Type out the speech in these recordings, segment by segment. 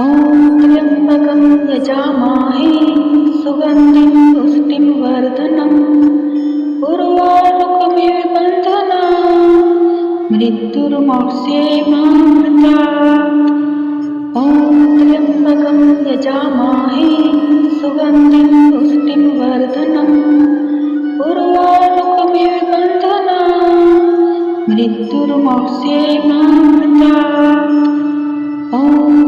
ॐ त्र्यम्बकं यजामहे सुगन्धिं पुष्टिं वर्धनम् उर्वारुकमिव बन्धनान् मृत्युर्मोक्षेमामृतात्। ॐ त्र्यम्बकं यजामहे सुगन्धिं पुष्टिं वर्धनम् उर्वारुकमिव बन्धनान् मृत्युर्मोक्षेमामृतात्। ॐ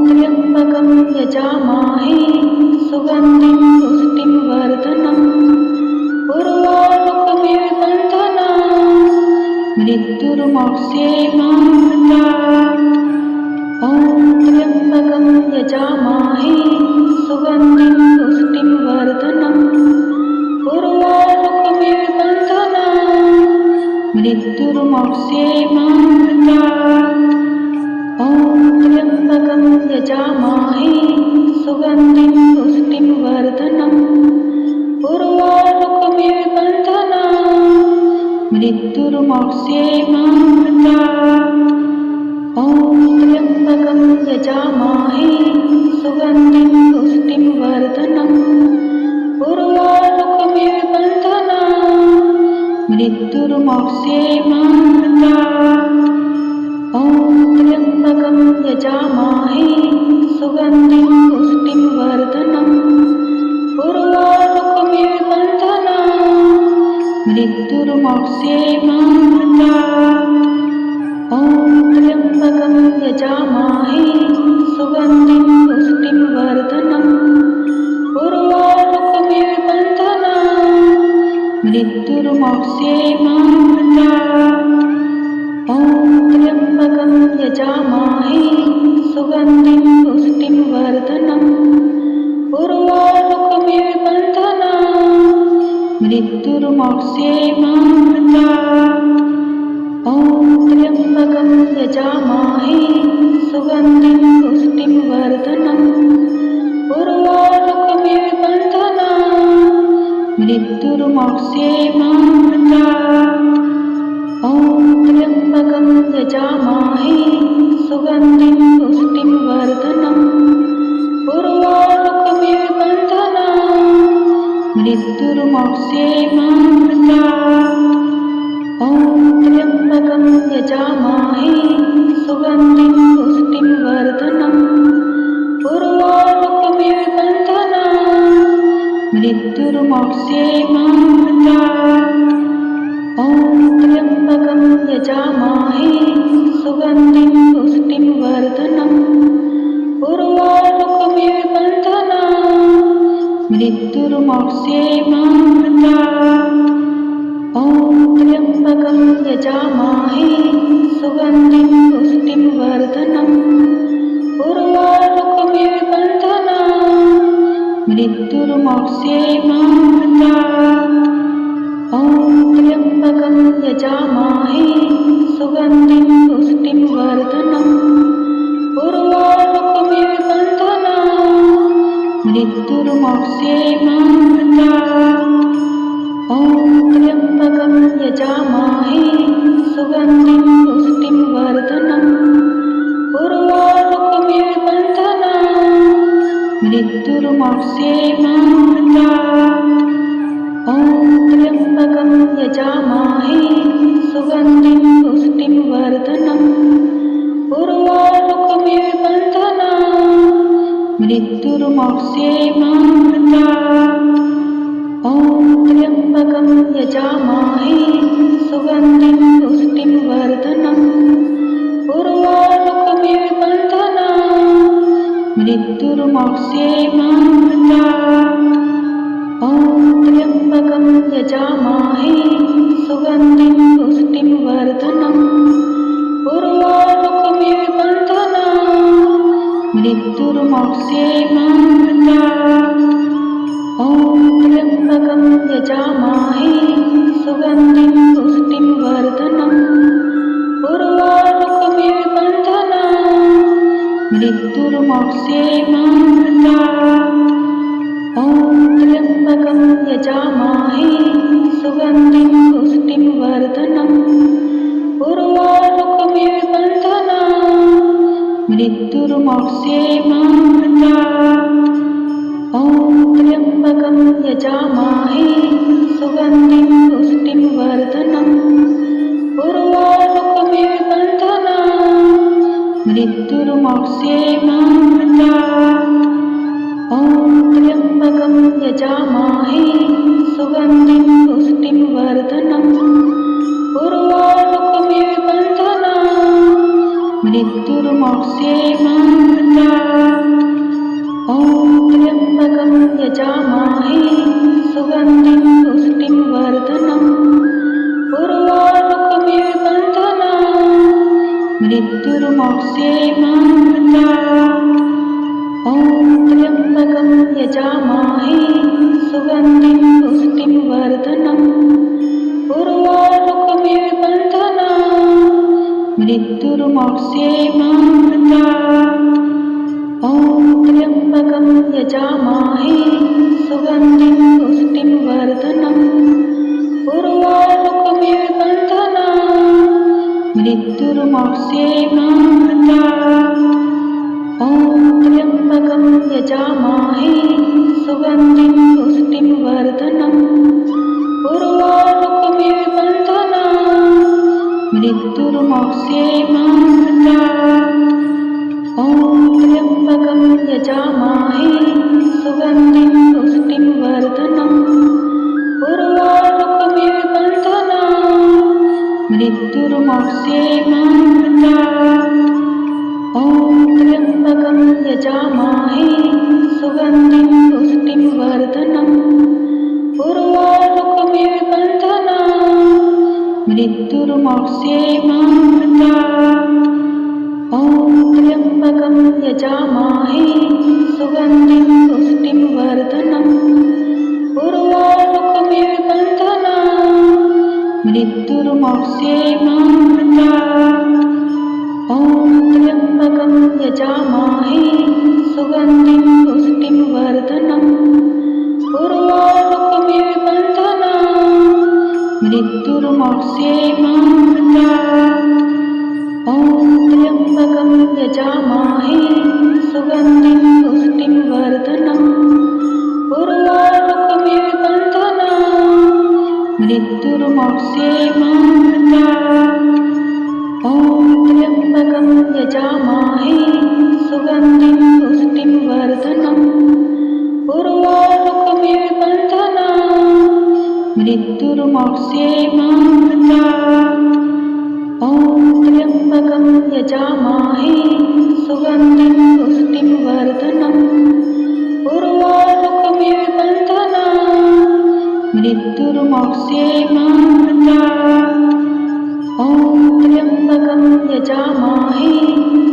त्र्यम्बकं यजामहे सुगन्धिं पुष्टिं वर्धनम् उर्वारुकमिव बन्धनान् मृत्युर्मोक्षेमामृतात्। ॐ त्र्यम्बकं यजामहे सुगन्धिं पुष्टिं वर्धनम् उर्वारुकमिव बन्धनान् मृत्युर्मोक्षेमामृतात्। ॐ त्र्यम्बकं यजामहे सुगन्धिं पुष्टिं वर्धनम् उर्वारुकमिव बन्धनान् मृत्युर्मोक्षेमामृतात्। ॐ त्र्यम्बकं यजामहे सुगन्धिं पुष्टिं वर्धनम् उर्वारुकमिव बन्धनान् मृत्युर्मोक्षेमामृतात्। ॐ त्र्यम्बकं यजामहे सुगन्धिं पुष्टिं वर्धनम् उर्वारुकमिव बन्धनान् मृत्युर्मोक्षेमामृतात्। ॐ त्र्यम्बकं यजामहे सुगन्धिं पुष्टिं वर्धनम् उर्वारुकमिव बन्धनान् मृत्युर्मोक्षेमामृतात्। ॐ त्र्यम्बकं यजामहे सुगन्धिं पुष्टिं वर्धनम् उर्वारुकमिव बन्धनान् मृत्युर्मोक्षेमामृतात्। ॐ त्र्यम्बकं यजामहे सुगन्धिं पुष्टिं वर्धनम् उर्वारुकमिव बन्धनान् मृत्युर्मोक्षेमामृतात्। ॐ त्र्यम्बकं यजामहे सुगन्धिं पुष्टिं वर्धनम् उर्वारुकमिव बन्धनान् मृत्युर्मोक्षेमामृतात्। ॐ त्र्यम्बकं यजामहे सुगन्धिं पुष्टिं वर्धनम् उर्वारुकमिव बन्धनान् मृत्युर्मोक्षेमामृतात्। ॐ त्र्यम्बकं यजामहे सुगन्धिं पुष्टिं वर्धनम् उर्वारुकमिव बन्धनान् मृत्युर्मोक्षेमामृतात्। ॐ त्र्यम्बकं यजामहे सुगन्धिं पुष्टिं वर्धनम् उर्वारुकमिव बन्धनान् मृत्युर्मोक्षेमामृतात्। ॐ त्र्यम्बकं यजामहे सुगन्धिं पुष्टिं वर्धनम् उर्वारुकमिव बन्धनान् मृत्युर्मोक्षेमामृतात्। ॐ त्र्यम्बकं यजामहे सुगन्धिं पुष्टिं वर्धनम् उर्वारुकमिव बन्धनान् मृत्युर्मोक्षेमामृतात्। ॐ त्र्यम्बकं यजामहे सुगन्धिं पुष्टिं वर्धनम् उर्वारुकमिव बन्धनान् मृत्युर्मोक्षेमामृतात्। ॐ त्र्यम्बकं यजामहे सुगन्धिं पुष्टिं वर्धनम् उर्वारुकमिव बन्धनान् मृत्युर्मोक्षेमामृतात्। ॐ त्र्यम्बकं यजामहे सुगन्धिं पुष्टिं वर्धनम् उर्वारुकमिव बन्धनान् मृत्युर्मोक्षेमामृतात्। ॐ त्र्यम्बकं यजामहे सुगन्धिं पुष्टिं वर्धनम् उर्वारुकमिव बन्धनान् मृत्युर्मोक्षेमामृतात्। ॐ त्र्यम्बकं यजामहे सुगन्धिं पुष्टिं वर्धनम् मृत्युर्मोक्षेमामृता। ॐ त्र्यम्बकं यजामहे सुगन्धिं पुष्टिं वर्धनम् उर्वारुकमिव बन्धनान् मृत्युर्मोक्षेमामृता। ॐ त्र्यम्बकं यजामहे सुगन्धिं पुष्टिं वर्धनम् उर्वारुकमिव बन्धनान् मृत्युर्मोक्षेमामृता। ॐ त्र्यम्बकं यजामहे सुगन्धिं पुष्टिं वर्धनम् उर्वारुकमिव बन्धनान् मृत्युर्मोक्षेमामृता। ॐ त्र्यम्बकं यजामहे सुगन्धिं पुष्टिं वर्धनम् उर्वारुकमिव बन्धनान् मृत्युर्मोक्षेमामृता। ॐ त्र्यम्बकं यजामहे सुगन्धिं पुष्टिं वर्धनम् उर्वारुकमिव बन्धनान् मृत्युर्मोक्षेमामृता। ॐ त्र्यम्बकं यजामहे सुगन्धिं पुष्टिं वर्धनम् उर्वारुकमिव बन्धनान् मृत्युर्मोक्षेमामृता। ॐ त्र्यम्बकं यजामहे सुगन्धिं पुष्टिं वर्धनम् उर्वारुकमिव बन्धनान् मृत्युर्मोक्षेमामृता। ॐ त्र्यम्बकं यजामहे सुगन्धिं पुष्टिं वर्धनम् उर्वारुकमिव बन्धनान् मृत्युर्मोक्षेमामृता। ॐ त्र्यम्बकं यजामहे सुगन्धिं पुष्टिं वर्धनम् उर्वारुकमिव बन्धनान् मृत्युर्मोक्षेमामृता। ॐ त्र्यम्बकं यजामहे सुगन्धिं पुष्टिं वर्धनम् उर्वारुकमिव बन्धनान् मृत्युर्मोक्षेमामृता। ॐ त्र्यम्बकं यजामहे सुगन्धिं पुष्टिं वर्धनम् उर्वारुकमिव बन्धनान् मृत्युर्मोक्षेमामृता। ॐ त्र्यम्बकं यजामहे सुगन्धिं पुष्टिं वर्धनम् उर्वारुकमिव बन्धनान् मृत्युर्मोक्षेमामृता। ॐ त्र्यम्बकं यजामहे सुगन्धिं पुष्टिं वर्धनम् उर्वारुकमिव बन्धनान् मृत्युर्मोक्षेमामृता। ॐ त्र्यम्बकं यजामहे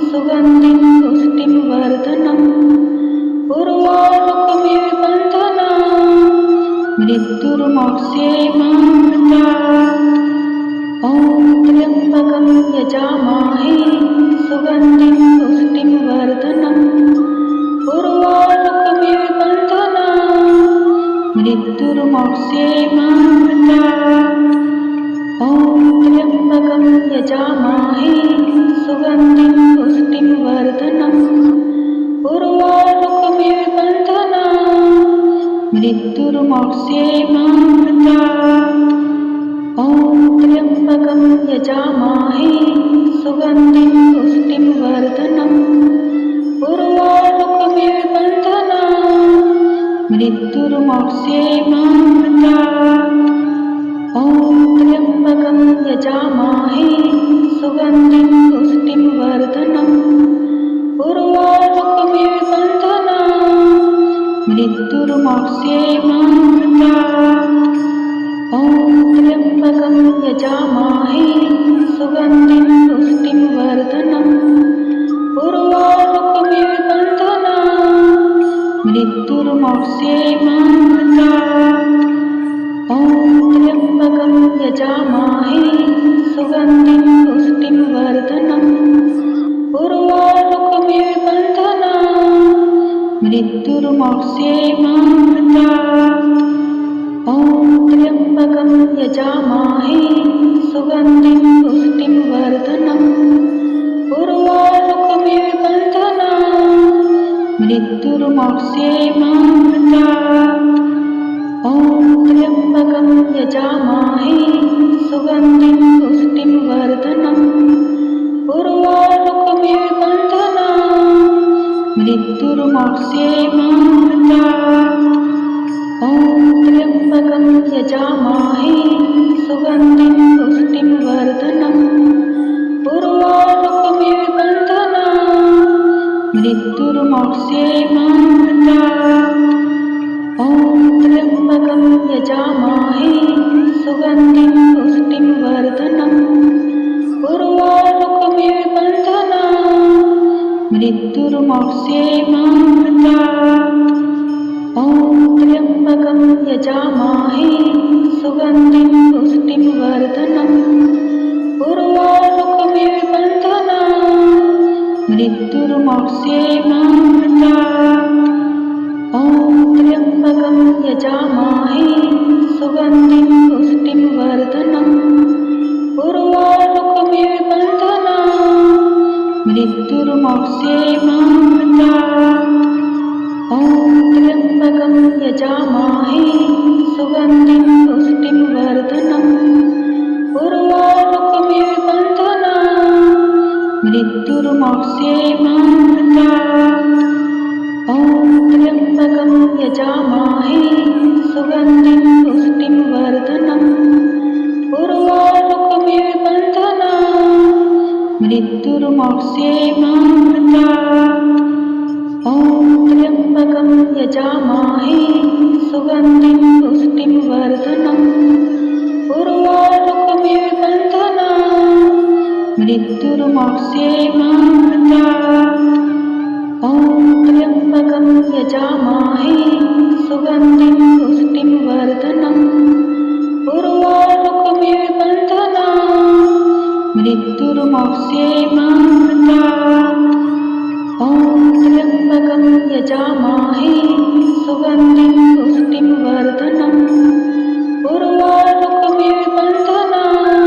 सुगन्धिं पुष्टिं वर्धनम् उर्वारुकमिव बन्धनान् मृत्युर्मोक्षेमामृता। ॐ त्र्यम्बकं यजामहे सुगन्धिं पुष्टिं वर्धनम् उर्वारुकमिव बन्धनान् मृत्युर्मोक्षेमामृता। ॐ त्र्यम्बकं यजामहे सुगन्धिं पुष्टिं वर्धनम् उर्वारुकमिव बन्धनान् मृत्युर्मोक्षेमामृता। ॐ त्र्यम्बकं यजामहे सुगन्धिं पुष्टिं वर्धनम् उर्वारुकमिव बन्धनान् मृत्युर्मोक्षेमामृता। ॐ त्र्यम्बकं यजामहे सुगन्धिं पुष्टिं वर्धनम् उर्वारुकमिव बन्धनान् मृत्युर्मोक्षेमामृता। ॐ त्र्यम्बकं यजामहे सुगन्धिं पुष्टिं वर्धनम् उर्वारुकमिव बन्धनान् मृत्युर्मोक्षेमामृता। ॐ त्र्यम्बकं यजामहे सुगन्धिं पुष्टिं वर्धनम् उर्वारुकमिव बन्धनान् मृत्युर्मोक्षेमामृता। ॐ त्र्यम्बकं यजामहे सुगन्धिं पुष्टिं वर्धनम् उर्वारुकमिव बन्धनान् मृत्युर्मोक्षेमामृतात्। ॐ त्र्यम्बकं यजामहे सुगन्धिं पुष्टिं वर्धनम् उर्वारुकमिव बन्धनात्। मृत्युर्मोक्षेमामृतात्। ॐ त्र्यम्बकं यजामहे सुगन्धिं पुष्टिं वर्धनम् उर्वारुकमिव बन्धनात्। मृत्युर्मोक्षेमामृतात्। ॐ त्र्यम्बकं यजामहे सुगन्धिं पुष्टिं वर्धनम् उर्वारुकमिव बन्धनात्। मृत्युर्मोक्षेमामृतात्। ॐ त्र्यम्बकं यजामहे सुगन्धिं पुष्टिं वर्धनम् उर्वारुकमिव बन्धनात्। मृत्युर्मोक्षेमामृतात्। ॐ त्र्यम्बकं यजामहे सुगन्धिं पुष्टिं वर्धनम् उर्वारुकमिव बन्धनात्। मृत्युर्मोक्षेमामृतात्। ॐ त्र्यम्बकं यजामहे सुगन्धिं पुष्टिं वर्धनम् उर्वारुकमिव बन्धनात्।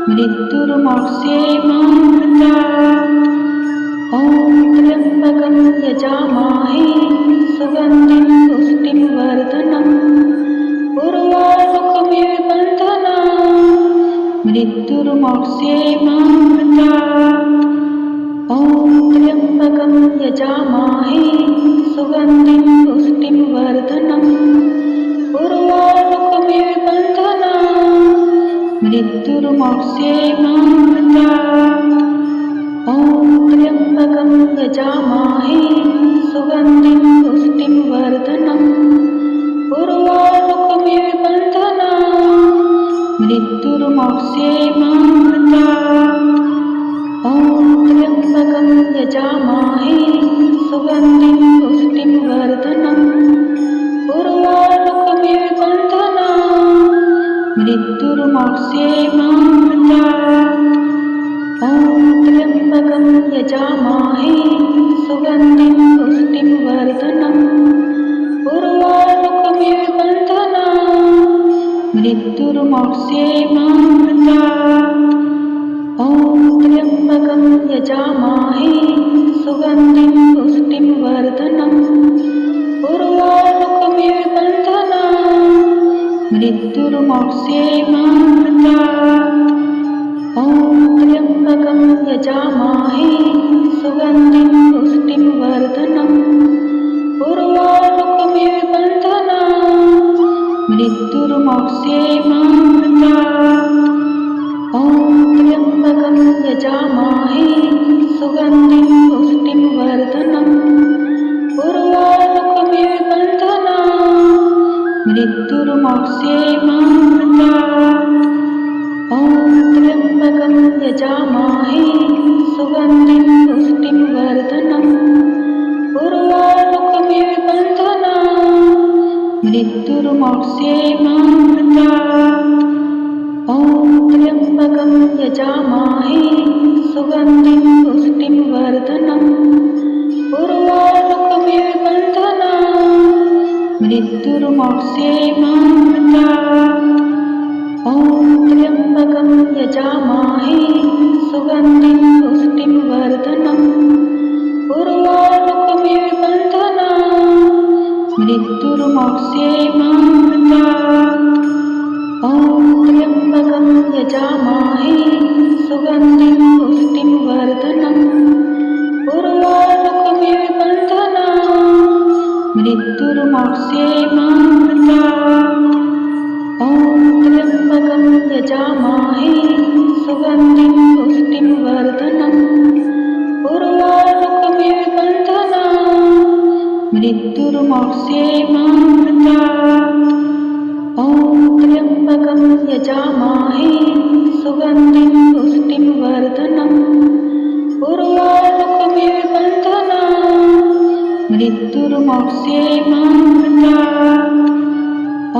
मृत्युर्मोक्षेमामृतात्। ॐ त्र्यम्बकं यजामहे सुगन्धिं पुष्टिं वर्धनम् उर्वारुकमिव बन्धनात्। मृत्युर्मोक्षेमामृतात्। ॐ त्र्यम्बकं यजामहे सुगन्धिं पुष्टिं वर्धनम् उर्वारुकमिव बन्धनात्। मृत्युर्मोक्षेमामृतात्। ॐ त्र्यम्बकं यजामहे सुगन्धिं पुष्टिं वर्धनम् उर्वारुकमिव बन्धनात्। मृत्युर्मोक्षेमामृतात्। ॐ त्र्यम्बकं यजामहे सुगन्धिं पुष्टिं वर्धनम् उर्वारुकमिव बन्धनात्। मृत्युर्मोक्षेमामृतात्। ॐ त्र्यम्बकं यजामहे सुगन्धिं पुष्टिं वर्धनम् उर्वारुकमिव बन्धनात्। मृत्युर्मोक्षेमामृतात्। ॐ त्र्यम्बकं यजामहे सुगन्धिं पुष्टिं वर्धनम् उर्वारुकमिव बन्धनात्। मृत्युर्मोक्षेमामृतात्। ॐ त्र्यम्बकं यजामहे सुगन्धिं पुष्टिं वर्धनम् उर्वारुकमिव बन्धनात्। मृत्युर्मोक्षेमामृतात्। ॐ त्र्यम्बकं यजामहे सुगन्धिं पुष्टिं वर्धनम् उर्वारुकमिव बन्धनात्। मृत्युर्मोक्षेमामृतात्। ॐ त्र्यम्बकं यजामहे सुगन्धिं पुष्टिं वर्धनम् उर्वारुकमिव बन्धनात्। मृत्युर्मोक्षेमामृतात्। ॐ त्र्यम्बकं यजामहे सुगन्धिं पुष्टिं वर्धनम् उर्वारुकमिव बन्धनात्। मृत्युर्मोक्षेमामृतात्। ॐ त्र्यम्बकं यजामहे सुगन्धिं पुष्टिं वर्धनम् उर्वारुकमिव बन्धनात्। मृत्युर्मोक्षेमामृतात्। ॐ त्र्यम्बकं यजामहे सुगन्धिं पुष्टिं वर्धनम् उर्वारुकमिव बन्धनात्। मृत्युर्मोक्षेमामृतात्। ॐ त्र्यम्बकं यजामहे सुगन्धिं पुष्टिं वर्धनम् उर्वारुकमिव बन्धनात्। मृत्युर्मोक्षेमामृतात्। ॐ त्र्यम्बकं यजामहे सुगन्धिं पुष्टिं वर्धनम् उर्वारुकमिव बन्धनात्। मृत्युर्मोक्षेमामृतात्। ॐ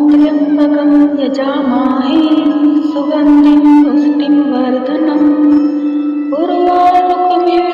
त्र्यम्बकं यजामहे सुगन्धिं पुष्टिं वर्धनम् उर्वारुकमिव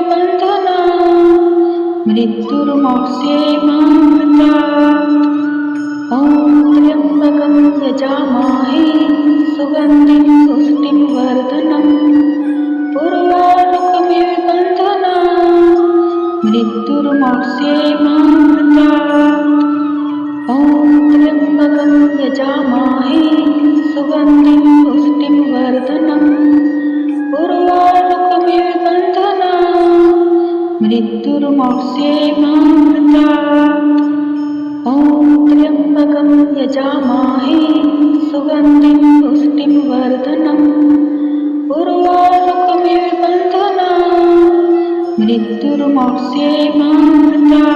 मृत्युर्मोक्षेमामृता।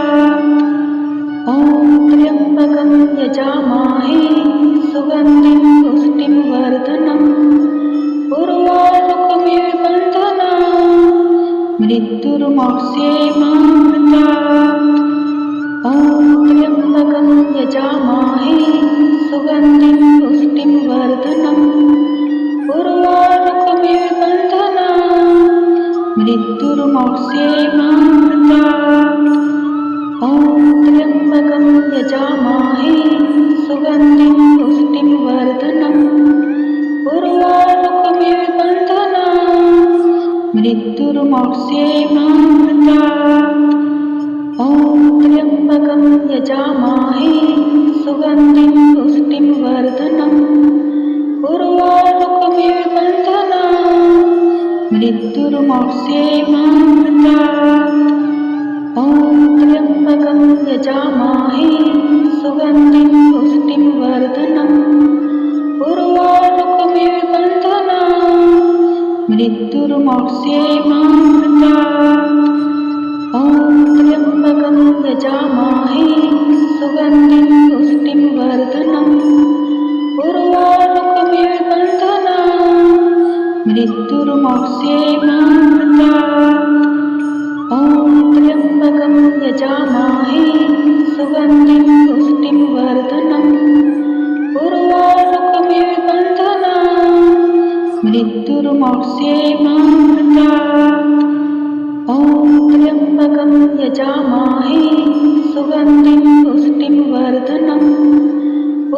ॐ त्र्यम्बकं यजामहे सुगन्धिं पुष्टिं वर्धनम् उर्वारुकमिव बन्धनान् मृत्युर्मोक्षेमामृता। ॐ त्र्यम्बकं यजामहे सुगन्धिं पुष्टिं वर्धनम् उर्वारुकमिव बन्धनान् मृत्युर्मोक्षेमामृता। ॐ त्र्यम्बकं यजामहे सुगन्धिं पुष्टिं वर्धनम् उर्वारुकमिव बन्धनान् मृत्युर्मोक्षेमामृता। ॐ त्र्यम्बकं यजामहे सुगन्धिं पुष्टिं वर्धनम् उर्वारुकमिव बन्धनान् मृत्युर्मोक्षेमामृता। ॐ त्र्यम्बकं यजामहे सुगन्धिं पुष्टिं वर्धनम् उर्वारुकमिव बन्धनान् मृत्युर्मोक्षेमामृता। ॐ त्र्यम्बकं यजामहे सुगन्धिं पुष्टिं वर्धनम् उर्वारुकमिव बन्धनान् मृत्युर्मोक्षेमामृता। ॐ त्र्यम्बकं यजामहे सुगन्धिं पुष्टिं वर्धनम् उर्वारुकमिव बन्धनान् मृत्युर्मोक्षेमामृता। ॐ त्र्यम्बकं यजामहे सुगन्धिं पुष्टिं वर्धनम्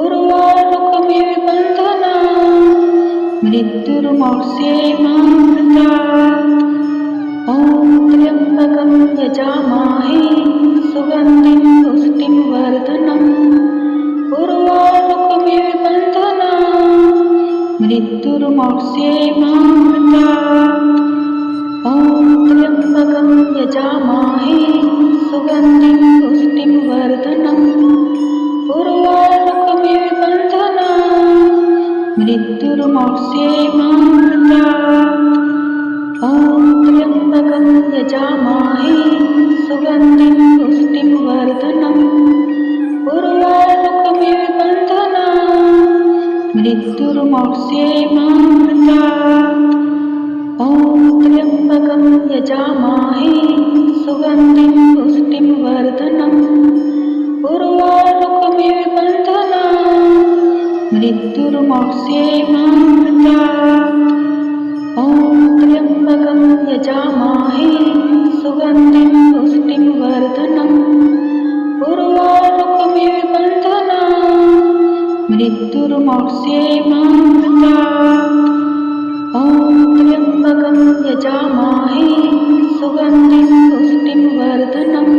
उर्वारुकमिव बन्धनान् मृत्युर्मोक्षेमामृता। ॐ त्र्यम्बकं यजामहे सुगन्धिं पुष्टिं वर्धनम् उर्वारुकमिव बन्धनान् मृत्युर्मोक्षेमामृता। ॐ त्र्यम्बकं यजामहे सुगन्धिं पुष्टिं वर्धनम् उर्वारुकमिव बन्धनान् मृत्युर्मोक्षेमामृता। ॐ त्र्यम्बकं यजामहे सुगन्धिं पुष्टिं वर्धनम् उर्वारुकमिव बन्धनान् मृत्युर्मोक्षेमामृता। ॐ त्र्यम्बकं यजामहे सुगन्धिं पुष्टिं वर्धनम् उर्वारुकमिव बन्धनान् मृत्युर्मोक्षेमामृता। ॐ त्र्यम्बकं यजामहे सुगन्धिं पुष्टिं वर्धनम् उर्वारुकमिव बन्धनान् मृत्युर्मोक्षेमामृता। ॐ त्र्यम्बकं यजामहे सुगन्धिं पुष्टिं वर्धनम्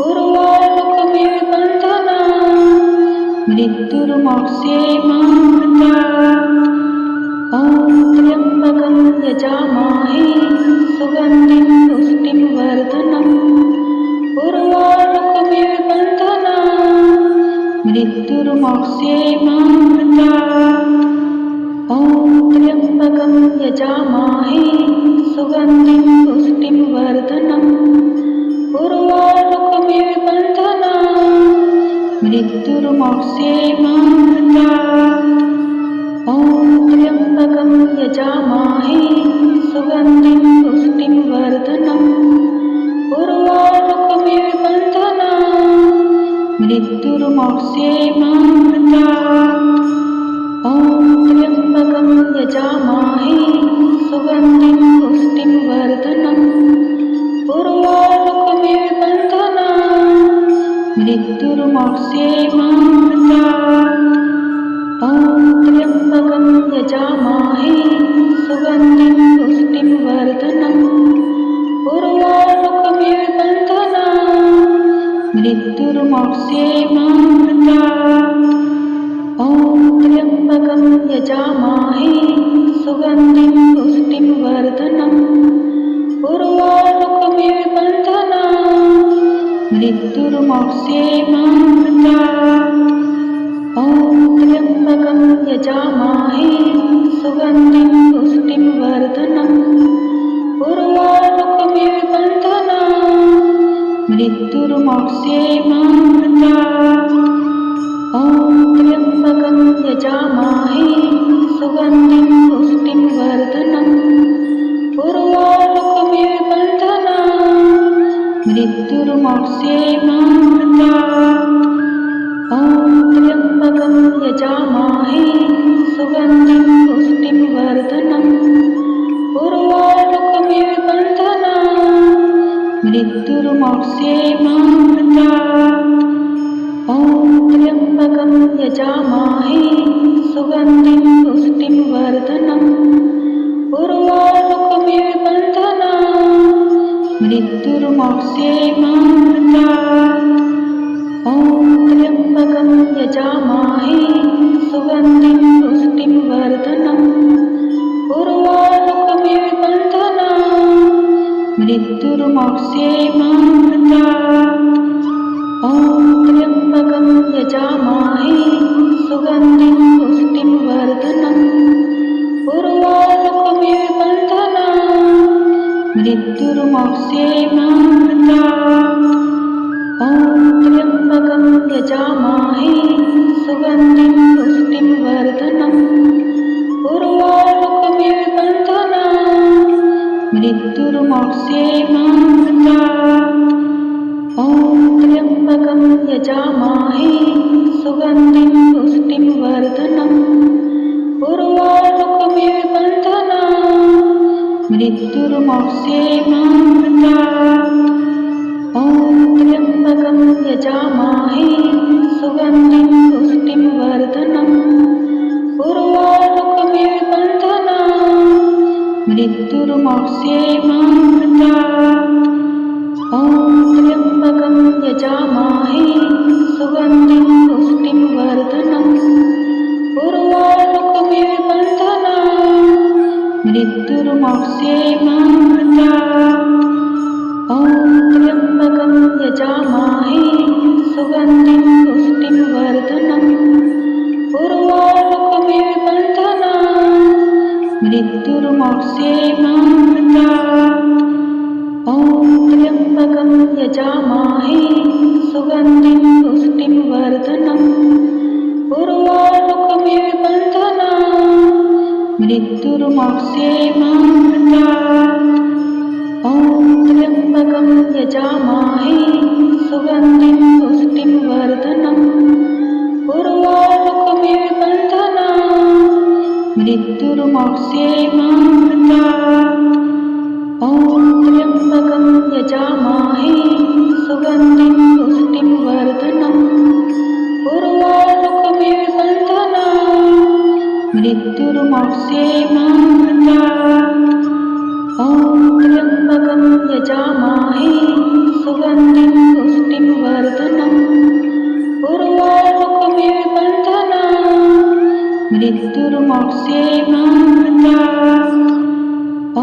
उर्वारुकमिव बन्धनान् मृत्युर्मोक्षेमामृता। ॐ त्र्यम्बकं यजामहे सुगन्धिं पुष्टिं वर्धनम् उर्वारुकमिव बन्धनान् मृत्युर्मोक्षेमामृता। ॐ त्र्यम्बकं यजामहे सुगन्धिं पुष्टिं वर्धनम् उर्वारुकमिव बन्धनान् मृत्युर्मोक्षेमामृता। ॐ त्र्यम्बकं यजामहे सुगन्धिं पुष्टिं वर्धनम् उर्वारुकमिव बन्धनान् मृत्युर्मोक्षेमामृता। ॐ त्र्यम्बकं यजामहे सुगन्धिं पुष्टिं वर्धनम् उर्वारुकमिव बन्धनान् मृत्युर्मोक्षेमामृता। ॐ त्र्यम्बकं यजामहे सुगन्धिं पुष्टिं वर्धनम् उर्वारुकमिव बन्धनान् मृत्युर्मोक्षेमामृता। ॐ त्र्यम्बकं यजामहे सुगन्धिं पुष्टिं वर्धनम् उर्वारुकमिव बन्धनान् मृत्युर्मोक्षेमामृता। ॐ त्र्यम्बकं यजामहे सुगन्धिं पुष्टिं वर्धनम् उर्वारुकमिव मृत्युर्मोक्षेमामृतात्। ॐ त्र्यम्बकं यजामहे सुगन्धिं पुष्टिं वर्धनम् उर्वारुकमिव बन्धनात्। मृत्युर्मोक्षेमामृतात्। ॐ त्र्यम्बकं यजामहे सुगन्धिं पुष्टिं वर्धनम् उर्वारुकमिव बन्धनात्। मृत्युर्मोक्षेमामृतात्। ॐ त्र्यम्बकं यजामहे सुगन्धिं पुष्टिं वर्धनम् उर्वारुकमिव बन्धनात्। मृत्युर्मोक्षेमामृतात्। ॐ त्र्यम्बकं यजामहे सुगन्धिं पुष्टिं वर्धनम् उर्वारुकमिव बन्धनात्। मृत्युर्मोक्षेमामृतात्। ॐ त्र्यम्बकं यजामहे सुगन्धिं पुष्टिं वर्धनम् उर्वारुकमिव बन्धनात्। मृत्युर्मोक्षेमामृतात्। ॐ त्र्यम्बकं यजामहे सुगन्धिं पुष्टिं वर्धनम् उर्वारुकमिव बन्धनात्। मृत्युर्मोक्षेमामृतात्। ॐ त्र्यम्बकं यजामहे सुगन्धिं पुष्टिं वर्धनम् उर्वारुकमिव बन्धनात्। मृत्युर्मोक्षेमामृतात्। ॐ त्र्यम्बकं यजामहे सुगन्धिं पुष्टिं वर्धनम् उर्वारुकमिव बन्धनात्। मृत्युर्मोक्षेमामृतात्। ॐ त्र्यम्बकं यजामहे सुगन्धिं पुष्टिं वर्धनम् उर्वारुकमिव बन्धनात्। मृत्युर्मोक्षेमामृतात्। ॐ त्र्यम्बकं यजामहे सुगन्धिं पुष्टिं वर्धनम् उर्वारुकमिव बन्धनात्। मृत्युर्मोक्षेमामृतात्। ॐ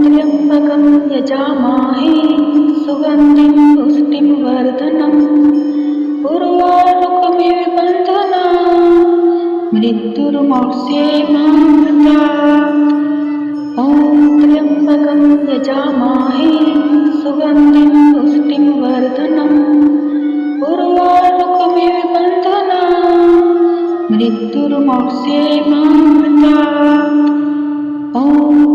त्र्यम्बकं यजामहे सुगन्धिं पुष्टिं वर्धनम् उर्वारुकमिव बन्धनात्। मृत्युर्मोक्षेमामृतात्। ॐ त्र्यम्बकं यजामहे सुगन्धिं पुष्टिं वर्धनम् उर्वारुकमिव बन्धनात्। मृत्युर्मोक्षेमामृतात्। ॐ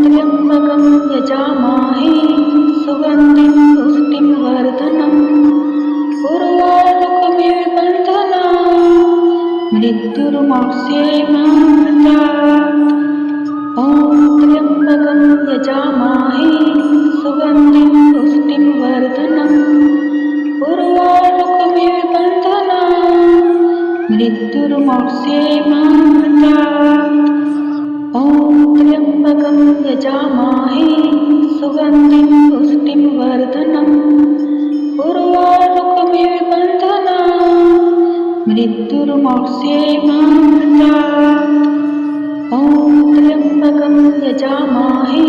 त्र्यम्बकं यजामहे सुगन्धिं पुष्टिं वर्धनम् उर्वारुकमिव बन्धनात्। मृत्युर्मोक्षेमामृतात्। ॐ त्र्यम्बकं यजामहे सुगन्धिं पुष्टिं वर्धनम् उर्वारुकमिव बन्धनात्। मृत्युर्मोक्षेमामृतात्। ॐ त्र्यम्बकं यजामहे सुगन्धिं पुष्टिं वर्धनम् उर्वारुकमिव बन्धनात्। मृत्युर्मोक्षेमामृतात्। ॐ त्र्यम्बकं यजामहे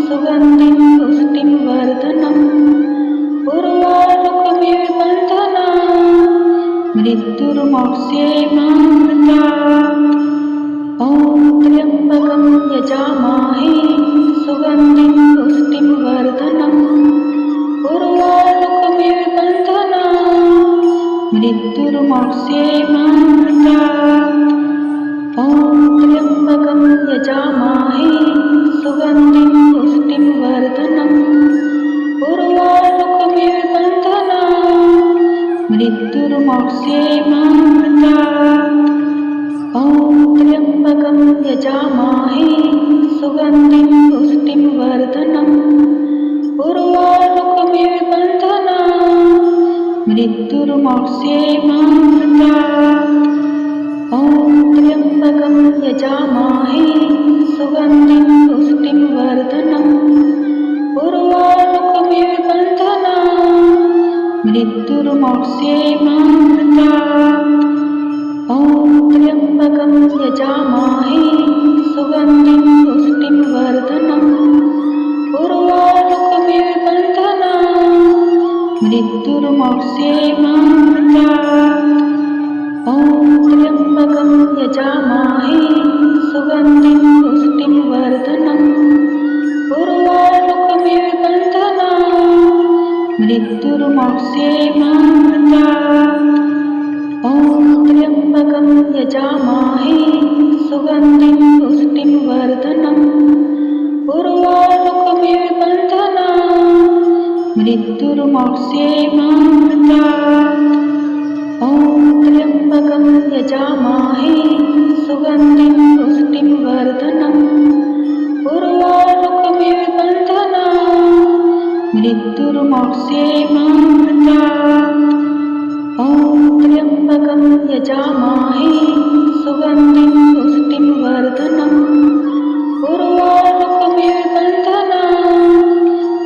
सुगन्धिं पुष्टिं वर्धनम् उर्वारुकमिव बन्धनात्। मृत्युर्मोक्षेमामृतात्। ॐ त्र्यम्बकं यजामहे सुगन्धिं पुष्टिं वर्धनम् उर्वारुकमिव बन्धनात्। मृत्युर्मोक्षेमामृतात्। ॐ त्र्यम्बकं यजामहे सुगन्धिं पुष्टिं वर्धनम् उर्वारुकमिव बन्धनात्। मृत्युर्मोक्षेमामृतात्। ॐ त्र्यम्बकं यजामहे सुगन्धिं पुष्टिं वर्धनम् उर्वारुकमिव बन्धनात्। मृत्युर्मोक्षेमामृतात्। ॐ त्र्यम्बकं यजामहे सुगन्धिं पुष्टिं वर्धनम् उर्वारुकमिव बन्धनात्। मृत्युर्मोक्षेमामृतात्। ॐ त्र्यम्बकं यजामहे सुगन्धिं पुष्टिं वर्धनम् उर्वारुकमिव त्र्यम्बकं यजामहे सुगन्धिं पुष्टिं वर्धनम् उर्वारुकमिव बन्धनात् मृत्युर्मोक्षेमामृतात्। ॐ त्र्यम्बकं यजामहे सुगन्धिं पुष्टिं वर्धनम् उर्वारुकमिव बन्धनात्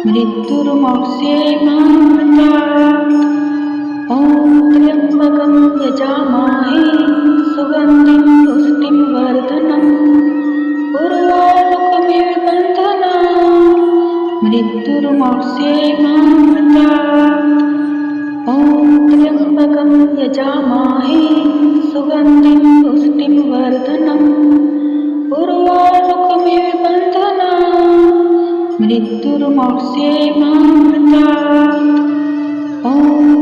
मृत्युर्मोक्षेमामृतात्। ॐ त्र्यम्बकं यजामहे सुगन्धिं पुष्टिं वर्धनम् उर्वारुकमिव बन्धनात् मृत्युर्मोक्षेमामृतात्। ॐ त्र्यम्बकं यजामहे सुगन्धिं पुष्टिं वर्धनम् उर्वारुकमिव बन्धनात् मृत्युर्मोक्षेमामृतात्। ॐ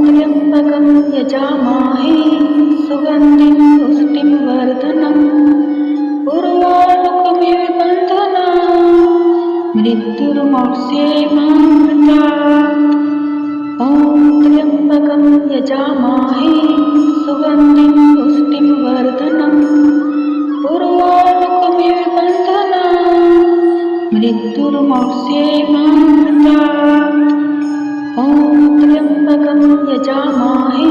त्र्यम्बकं यजामहे सुगन्धिं पुष्टिं वर्धनम् उर्वारुकमिव बन्धनात् मृत्युर्मोक्षेमामृतात्। ॐ त्र्यम्बकं यजामहे सुगन्धिं पुष्टिं वर्धनम् उर्वारुकमिव बन्धनात् मृत्युर्मोक्षेमामृतात्। ॐ त्र्यम्बकं यजामहे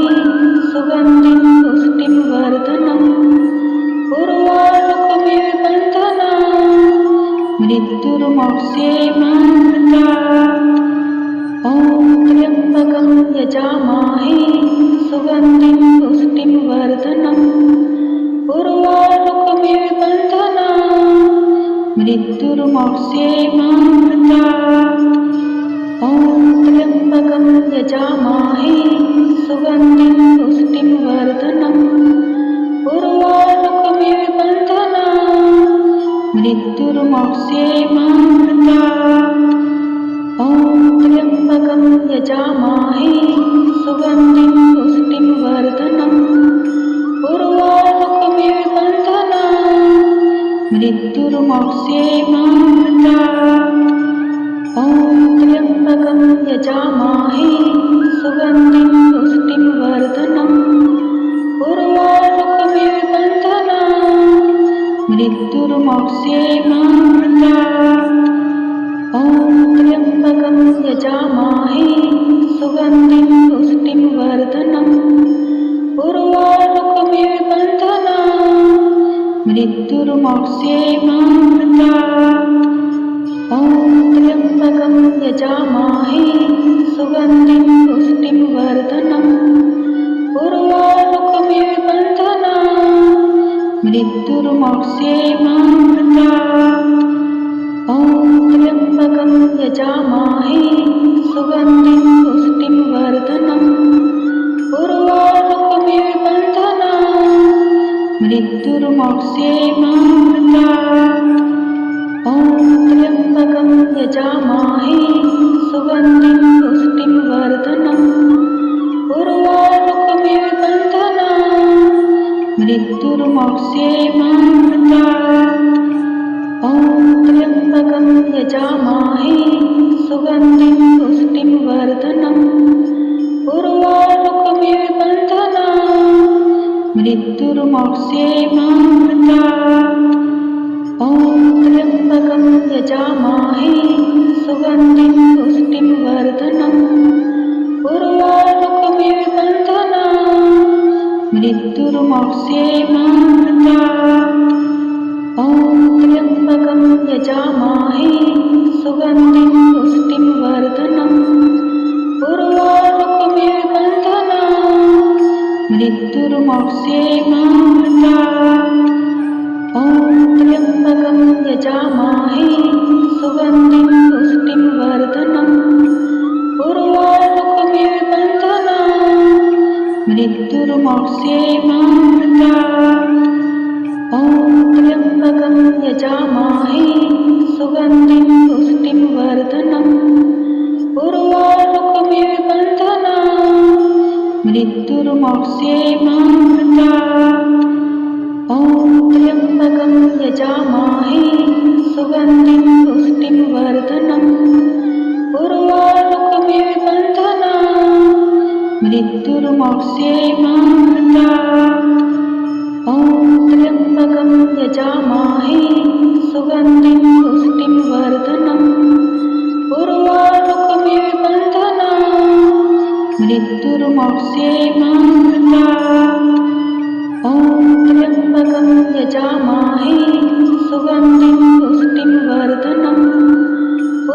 सुगन्धिं पुष्टिं वर्धनम् उर्वारुकमिव बन्धनात् मृत्युर्मोक्षेमामृतात्। ॐ त्र्यम्बकं यजामहे सुगन्धिं पुष्टिं वर्धनम् उर्वारुकमिव बन्धनात् मृत्युर्मोक्षेमामृतात्। ॐ त्र्यम्बकं यजामहे सुगन्धिं पुष्टिं वर्धनम् उर्वारुकमिव बन्धनात् मृत्युर्मोक्षेमामृतात्। ॐ त्र्यम्बकं यजामहे सुगन्धिं पुष्टिं वर्धनम् उर्वारुकमिव बन्धनात् मृत्युर्मोक्षेमामृतात्। ॐ त्र्यम्बकं यजामहे सुगन्धिं पुष्टिं वर्धनम् उर्वारुकमिव बन्धनात् मृत्युर्मोक्षेमामृतात्। ॐ त्र्यम्बकं यजामहे सुगन्धिं पुष्टिं वर्धनम् उर्वारुकमिव बन्धनात् मृत्युर्मोक्षेमामृतात्। ॐ त्र्यम्बकं यजामहे सुगन्धिं पुष्टिं वर्धनम् उर्वारुकमिव बन्धनात् मृत्युर्मोक्षेमामृतात्। ॐ त्र्यम्बकं यजामहे सुगन्धिं पुष्टिं वर्धनम् उर्वारुकमिव बन्धनात् मृत्युर्मोक्षेमामृतात्। ॐ त्र्यम्बकं यजामहे सुगन्धिं पुष्टिं वर्धनम् उर्वारुकमिव बन्धनात् मृत्युर्मोक्षेमामृतात्। ॐ त्र्यम्बकं यजामहे सुगन्धिं पुष्टिं वर्धनम् उर्वारुकमिव बन्धनात् मृत्युर्मोक्षेमामृतात्। ॐ त्र्यम्बकं यजामहे सुगन्धिं पुष्टिं वर्धनम् उर्वारुकमिव बन्धनात् मृत्युर्मोक्षेमामृतात्। ॐ त्र्यम्बकं यजामहे सुगन्धिं पुष्टिं वर्धनम् उर्वारुकमिव बन्धनात् मृत्युर्मोक्षेमामृतात्। ॐ त्र्यम्बकं यजामहे सुगन्धिं पुष्टिं वर्धनम् उर्वारुकमिव बन्धनात् मृत्युर्मोक्षेमामृतात्। ॐ त्र्यम्बकं यजामहे सुगन्धिं पुष्टिं वर्धनम् उर्वारुकमिव बन्धनात् मृत्युर्मोक्षेमामृतात्। ॐ त्र्यम्बकं यजामहे सुगन्धिं पुष्टिं वर्धनम् उर्वारुकमिव बन्धनात् मृत्युर्मोक्षेमामृता। ॐ त्र्यम्बकं यजामहे सुगन्धिं पुष्टिं वर्धनम् उर्वारुकमिव बन्धनान् मृत्युर्मोक्षेमामृता। ॐ त्र्यम्बकं यजामहे सुगन्धिं पुष्टिं वर्धनम्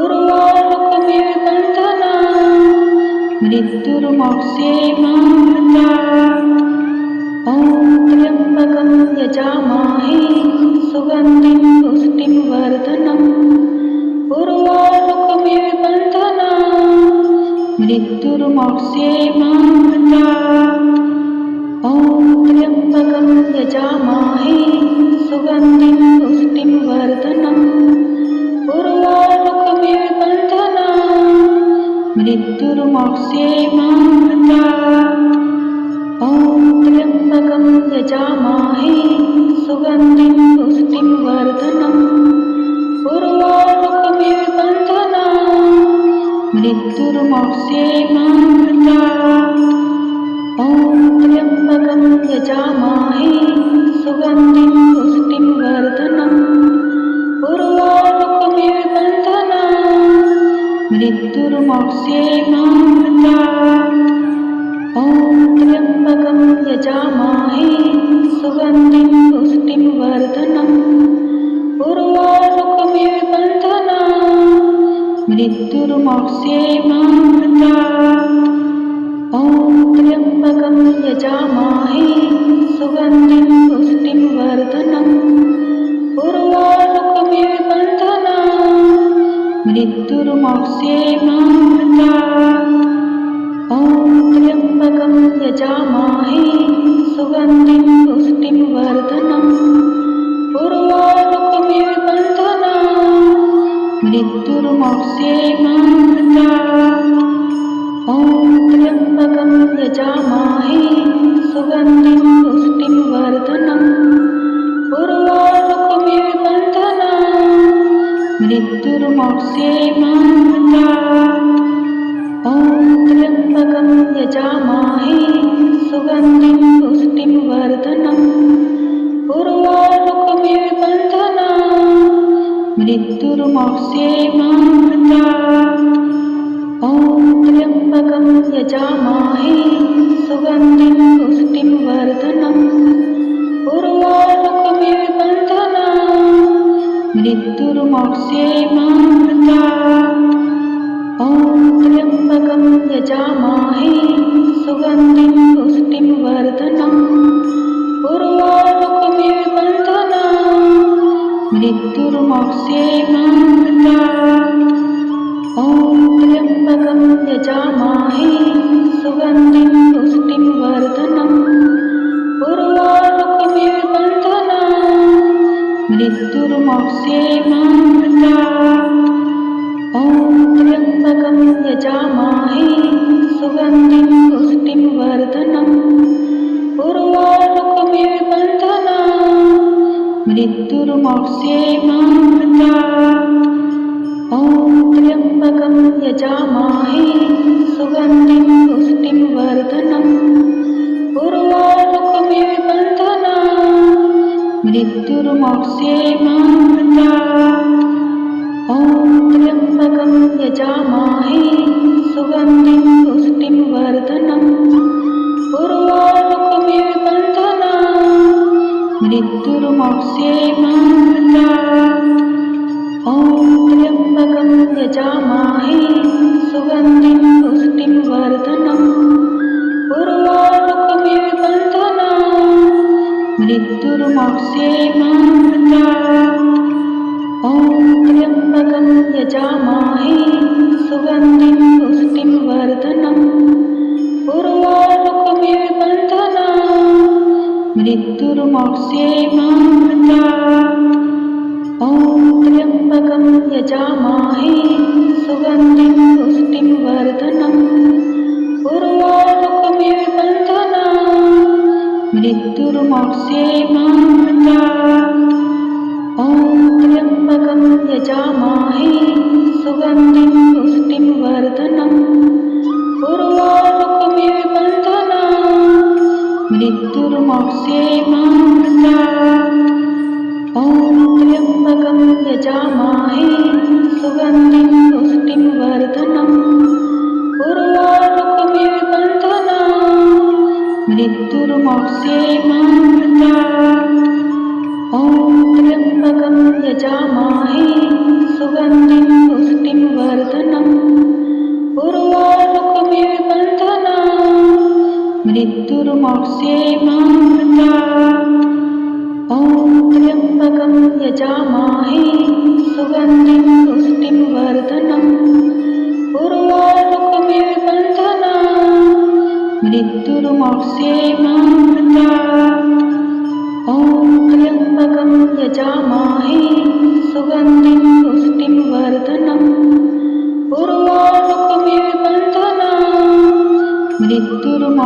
उर्वारुकमिव बन्धनान् मृत्युर्मोक्षेमामृता। ॐ त्र्यम्बकं यजामहे सुगन्धिं पुष्टिं वर्धनम् उर्वारुकमिव बन्धनान् मृत्युर्मोक्षेमामृता। ॐ त्र्यम्बकं यजामहे सुगन्धिं पुष्टिं वर्धनम् उर्वारुकमिव बन्धनान् मृत्युर्मोक्षेमामृता। ॐ त्र्यम्बकं यजामहे सुगन्धिं पुष्टिं वर्धनम् उर्वारुकमिव बन्धनान् मृत्युर्मोक्षेमामृता। ॐ त्र्यम्बकं यजामहे सुगन्धिं पुष्टिं वर्धनम् उर्वारुकमिव बन्धनान् मृत्युर्मोक्षेमामृता। ॐ त्र्यम्बकं यजामहे सुगन्धिं पुष्टिं वर्धनम् उर्वारुकमिव बन्धनान् मृत्युर्मोक्षेमामृता। ॐ त्र्यम्बकं यजामहे सुगन्धिं पुष्टिं वर्धनम् उर्वारुकमिव बन्धनान् मृत्युर्मोक्षेमामृता। ॐ त्र्यम्बकं यजामहे सुगन्धिं पुष्टिं वर्धनम् उर्वारुकमिव बन्धनान् मृत्युर्मोक्षेमामृता। ॐ त्र्यम्बकं यजामहे सुगन्धिं पुष्टिं वर्धनम् उर्वारुकमिव बन्धनान् मृत्युर्मोक्षेमामृता। ॐ त्र्यम्बकं यजामहे सुगन्धिं पुष्टिं वर्धनम् उर्वारुकमिव बन्धनान् मृत्युर्मोक्षेमामृता। ॐ त्र्यम्बकं यजामहे सुगन्धिं पुष्टिं वर्धनम् उर्वारुकमिव बन्धनान् मृत्युर्मोक्षेमामृता। ॐ त्र्यम्बकं यजामहे सुगन्धिं पुष्टिं वर्धनम् उर्वारुकमिव बन्धनान् मृत्युर्मोक्षेमामृता। ॐ त्र्यम्बकं यजामहे सुगन्धिं पुष्टिं वर्धनम् उर्वारुकमिव बन्धनान् मृत्युर्मोक्षेमामृता। ॐ त्र्यम्बकं यजामहे सुगन्धिं पुष्टिं वर्धनम् उर्वारुकमिव बन्धनान् मृत्युर्मोक्षेमामृता। ॐ त्र्यम्बकं यजामहे सुगन्धिं पुष्टिं वर्धनम् उर्वारुकमिव बन्धनान् मृत्युर्मोक्षेमामृता। ॐ त्र्यम्बकं यजामहे सुगन्धिं पुष्टिं वर्धनम् उर्वारुकमिव बन्धनान् मृत्युर्मोक्षेमामृता। ॐ त्र्यम्बकं यजामहे सुगन्धिं पुष्टिं वर्धनम् उर्वारुकमिव बन्धनान् मृत्युर्मोक्षेमामृता। ॐ त्र्यम्बकं यजामहे सुगन्धिं पुष्टिं वर्धनम् उर्वारुकमिव बन्धनान् मृत्युर्मोक्षेमामृता। ॐ त्र्यम्बकं यजामहे सुगन्धिं पुष्टिं वर्धनम् उर्वारुकमिव बन्धनान् मृत्युर्मोक्षेमामृता। ॐ त्र्यम्बकं यजामहे सुगन्धिं पुष्टिं वर्धनम् उर्वारुकमिव बन्धनान्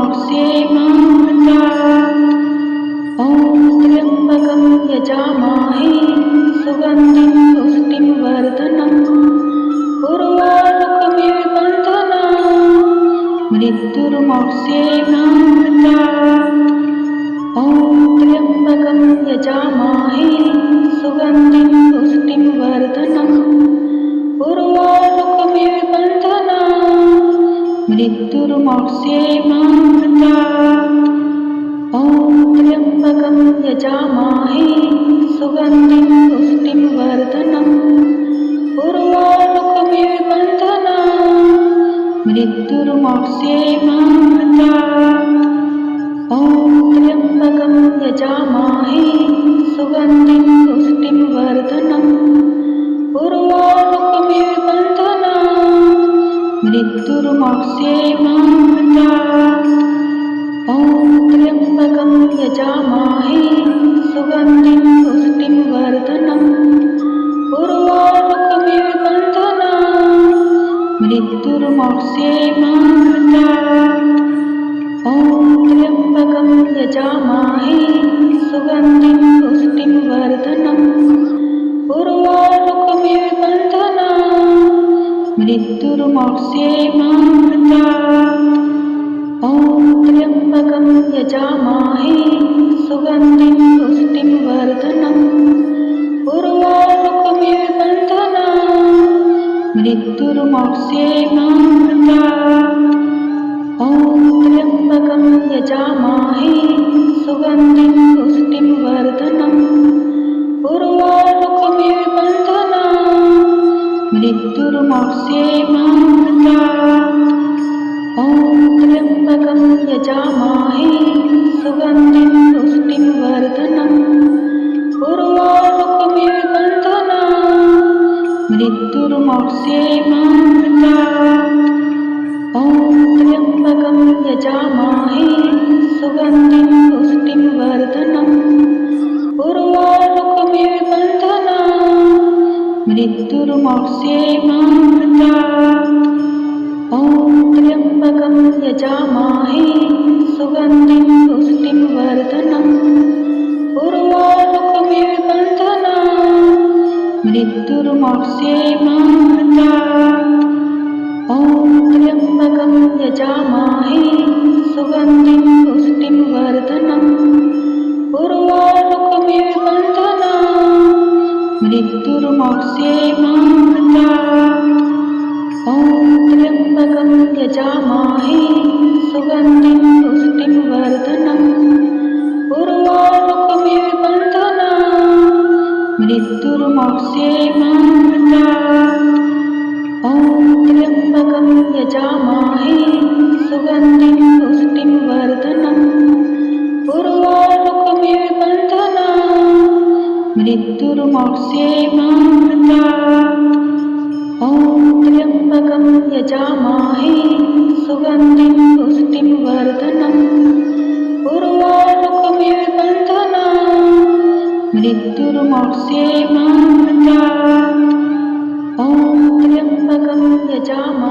मृत्युर्मोक्षेमामृता। ॐ त्र्यम्बकं यजामहे सुगन्धिं पुष्टिं वर्धनम् उर्वारुकमिव बन्धनान् मृत्युर्मोक्षेमामृता। ॐ त्र्यम्बकं यजामहे सुगन्धिं पुष्टिं वर्धनम् उर्वारुकमिव बन्धनान् मृत्युर्मोक्षेमामृता। ॐ त्र्यम्बकं यजामहे सुगन्धिं पुष्टिं वर्धनम् उर्वारुकमिव बन्धनान् मृत्युर्मोक्षेमामृता। ॐ त्र्यम्बकं यजामहे सुगन्धिं पुष्टिं वर्धनम् उर्वारुकमिव बन्धनान् मृत्युर्मोक्षेमामृता। ॐ त्र्यम्बकं यजामहे सुगन्धिं पुष्टिं वर्धनम् उर्वारुकमिव बन्धनान् मृत्युर्मोक्षेमामृता। ॐ त्र्यम्बकं यजामहे सुगन्धिं पुष्टिं वर्धनम् उर्वारुकमिव बन्धनान् मृत्युर्मोक्षेमामृता। ॐ त्र्यम्बकं यजामहे सुगन्धिं पुष्टिं वर्धनम् उर्वारुकमिव बन्धनान् मृत्युर्मोक्षेमामृता। ॐ त्र्यम्बकं यजामहे सुगन्धिं पुष्टिं वर्धनम् उर्वारुकमिव बन्धनान् मृत्युर्मोक्षेमामृता। ॐ त्र्यम्बकं यजामहे सुगन्धिं पुष्टिं वर्धनम् उर्वारुकमिव बन्धनान् मृत्युर्मोक्षेमामृता। ॐ त्र्यम्बकं यजामहे सुगन्धिं पुष्टिं वर्धनम् उर्वारुकमिव बन्धनान् मृत्युर्मोक्षेमामृता। ॐ त्र्यम्बकं यजामहे सुगन्धिं पुष्टिं वर्धनम् उर्वारुकमिव बन्धनान् मृत्युर्मोक्षेमामृता। ॐ त्र्यम्बकं यजामहे सुगन्धिं पुष्टिं वर्धनम् उर्वारुकमिव बन्धनान् मृत्युर्मोक्षेमामृता। ॐ त्र्यम्बकं यजामहे सुगन्धिं पुष्टिं वर्धनम् उर्वारुकमिव बन्धनान् मृत्युर्मोक्षेमामृता। ॐ त्र्यम्बकं यजामहे सुगन्धिं पुष्टिं वर्धनम् उर्वारुकमिव बन्धनान् मृत्युर्मोक्षेमामृता। ॐ त्र्यम्बकं यजामहे सुगन्धिं पुष्टिं वर्धनम् उर्वारुकमिव बन्धनान् मृत्युर्मोक्षेमामृता। ॐ त्र्यम्बकं यजामहे